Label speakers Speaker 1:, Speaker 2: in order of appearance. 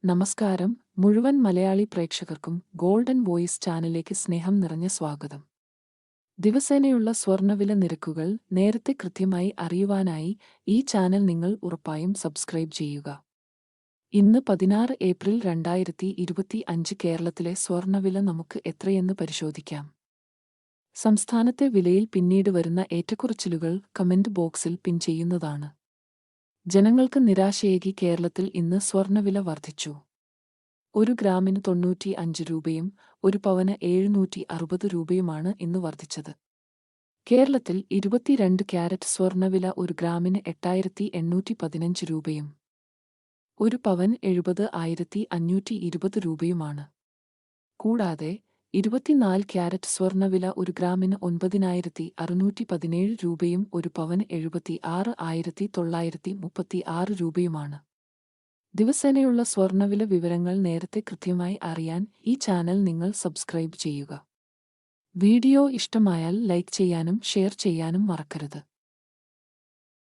Speaker 1: നമസ്കാരം. മുഴുവൻ മലയാളി പ്രേക്ഷകർക്കും ഗോൾഡൻ വോയിസ് ചാനലിലേക്ക് സ്നേഹം നിറഞ്ഞ സ്വാഗതം. ദിവസേനയുള്ള സ്വർണ്ണവില നിരക്കുകൾ നേരത്തെ കൃത്യമായി അറിയുവാനായി ഈ ചാനൽ നിങ്ങൾ ഉറപ്പായും സബ്സ്ക്രൈബ് ചെയ്യുക. ഇന്ന് 16 ഏപ്രിൽ 2025 കേരളത്തിലെ സ്വർണ്ണവില നമുക്ക് എത്രയെന്ന് പരിശോധിക്കാം. സംസ്ഥാനത്തെ വിലയിൽ പിന്നീട് വരുന്ന ഏറ്റക്കുറച്ചിലുകൾ കമന്റ് ബോക്സിൽ പിൻ ചെയ്യുന്നതാണ്. ജനങ്ങൾക്ക് നിരാശയേകി കേരളത്തിൽ ഇന്ന് സ്വർണ്ണവില വർദ്ധിച്ചു. 1 ഗ്രാമിന് 95 രൂപയും 1 പവന് 760 രൂപയുമാണ് ഇന്ന് വർദ്ധിച്ചത്. കേരളത്തിൽ 22 ക്യാരറ്റ് സ്വർണ്ണവില 1 ഗ്രാമിന് 8815 രൂപയും 1 പവൻ 70,520 രൂപയുമാണ്. കൂടാതെ 24 ക്യാരറ്റ് സ്വർണ്ണവില 1 ഗ്രാമിന് 9,617 രൂപയും 1 പവന് 76,936 രൂപയുമാണ്. ദിവസേനയുള്ള സ്വർണ്ണവില വിവരങ്ങൾ നേരത്തെ കൃത്യമായി അറിയാൻ ഈ ചാനൽ നിങ്ങൾ സബ്സ്ക്രൈബ് ചെയ്യുക. വീഡിയോ ഇഷ്ടമായാൽ ലൈക്ക് ചെയ്യാനും ഷെയർ ചെയ്യാനും മറക്കരുത്.